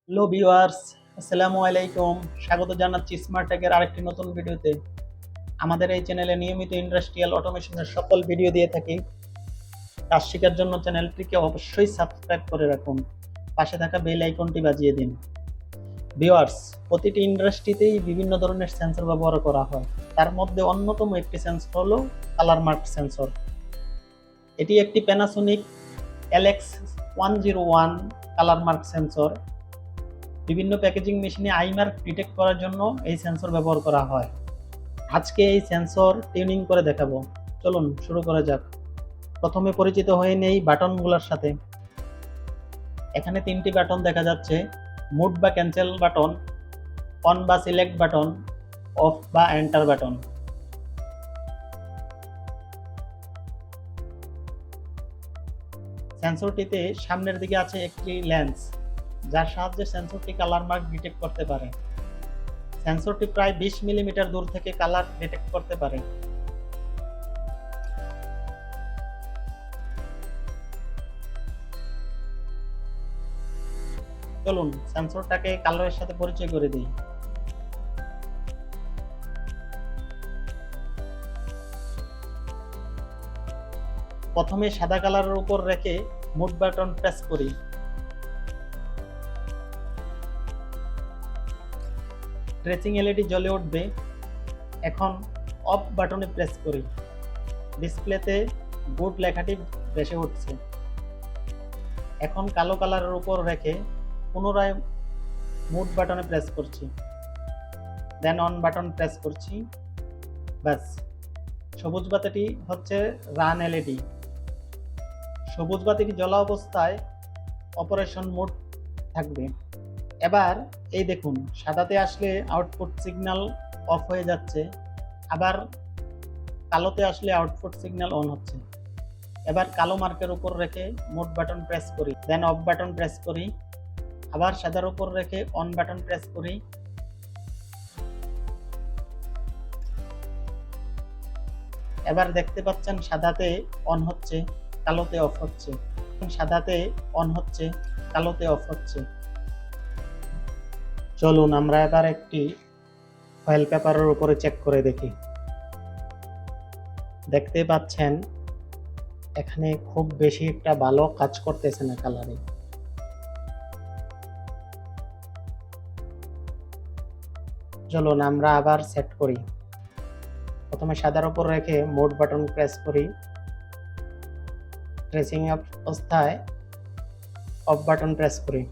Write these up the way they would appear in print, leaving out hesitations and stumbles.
Hello viewers, আসসালামু আলাইকুম। স্বাগত জানাচ্ছি স্মার্ট টেকের আরেকটি নতুন ভিডিওতে। আমাদের এই চ্যানেলে নিয়মিত ইন্ডাস্ট্রিয়াল অটোমেশনের সকল ভিডিও দিয়ে থাকি। কাজ শেখার জন্য চ্যানেলটিকে অবশ্যই সাবস্ক্রাইব করে রাখুন, পাশে থাকা বেল আইকনটি বাজিয়ে দিন। ভিউয়ার্স, প্রতিটি ইন্ডাস্ট্রিতেই বিভিন্ন ধরনের সেন্সর ব্যবহার করা হয়। তার মধ্যে অন্যতম একটি সেন্সর হলো কালার মার্ক সেন্সর। এটি একটি Panasonic LX-101 colour mark sensor. বিভিন্ন প্যাকেজিং মেশিনে আই মার্ক ডিটেক্ট করার জন্য এই সেন্সর ব্যবহার করা হয়। আজকে এই সেন্সর টিউনিং করে দেখাবো। চলুন শুরু করা যাক। প্রথমে পরিচিত হয়ে নেই বাটনগুলোর সাথে। এখানে তিনটি বাটন দেখা যাচ্ছে: মুভ বা ক্যান্সেল বাটন, অন বা সিলেক্ট বাটন, অফ বা এন্টার বাটন। সেন্সরটিতে সামনের দিকে আছে একটি লেন্স, যার সাহায্যে সেন্সরটি কালার মার্ক ডিটেক্ট করতে পারে। সেন্সরটি প্রায় 20 মিলিমিটার দূর থেকে কালার ডিটেক্ট করতে পারে। চলুন সেন্সরটাকে কালারের সাথে পরিচয় করে দিই। প্রথমে সাদা কালারের উপর রেখে মুভ বাটন প্রেস করি। ট্রেসিং এলইডি জ্বলে উঠবে। এখন অফ বাটনে প্রেস করি। ডিসপ্লেতে গুড লেখাটি ভেসে উঠছে। এখন কালো কালারের উপর রেখে পুনরায় মুভ বাটনে প্রেস করছি, দেন অন বাটন প্রেস করছি। ব্যাস, সবুজ বাতিটি হচ্ছে রান এলইডি। সবুজ বাতিটি জ্বলা অবস্থায় অপারেশন মোড থাকবে। এবার এই দেখুন, সাদাতে আসলে আউটপুট সিগন্যাল অফ হয়ে যাচ্ছে, আবার কালোতে আসলে আউটপুট সিগন্যাল অন হচ্ছে। এবার কালো মার্কের উপর রেখে মোড বাটন প্রেস করি, দেন অফ বাটন প্রেস করি। আবার সাদার উপর রেখে অন বাটন প্রেস করি। এবার দেখতে পাচ্ছেন সাদাতে অন হচ্ছে, কালোতে অফ হচ্ছে। সাদাতে অন হচ্ছে, কালোতে অফ হচ্ছে। চলুন আমরা এবার একটি ফয়েল পেপারের উপরে চেক করে দেখি। দেখতে পাচ্ছেন এখানে খুব বেশি একটা ভালো কাজ করতেছে না কালারে। চলুন আমরা আবার সেট করি। প্রথমে সাদার উপর রেখে মোড বাটন প্রেস করি। ট্রেসিং অবস্থায় অফ বাটন প্রেস করি।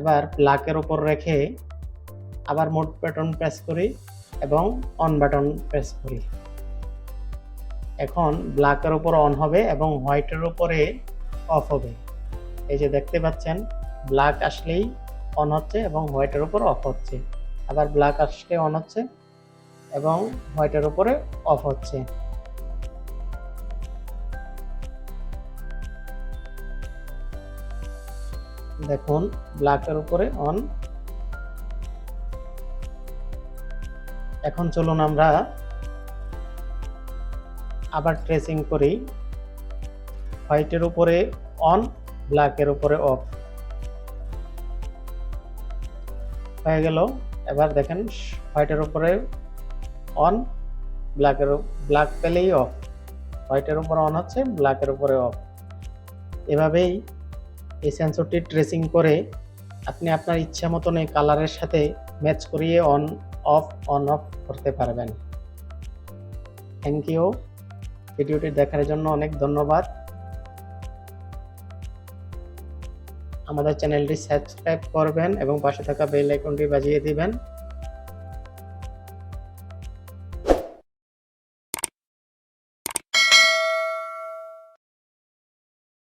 এবার ব্ল্যাকের উপর রেখে আবার মোড বাটন প্রেস করি এবং অন বাটন প্রেস করি। এখন ব্ল্যাকের উপর অন হবে এবং হোয়াইটের উপরে অফ হবে। এই যে দেখতে পাচ্ছেন, ব্ল্যাক আসলেই অন হচ্ছে এবং হোয়াইটের উপর অফ হচ্ছে। আবার ব্ল্যাক আসলে অন হচ্ছে এবং হোয়াইটের উপরে অফ হচ্ছে। দেখুন, ব্ল্যাকের উপরে অন। এখন চলুন আমরা আবার ট্রেসিং করি। হোয়াইটের উপরে অন, ব্ল্যাকের উপরে অফ হয়ে গেল। এবার দেখেন হোয়াইটের উপরে অন, ব্ল্যাক পেলেই অফ। হোয়াইটের উপরে অন হচ্ছে, ব্ল্যাকের উপরে অফ। এভাবেই এই সেন্সরটি ট্রেসিং করে আপনি আপনার ইচ্ছা মতন এই কালারের সাথে ম্যাচ করিয়ে অন অফ করতে পারবেন। Thank you. ভিডিওটি দেখার জন্য অনেক ধন্যবাদ। আমাদের চ্যানেলটি সাবস্ক্রাইব করবেন এবং পাশে থাকা বেল আইকনটি বাজিয়ে দিবেন।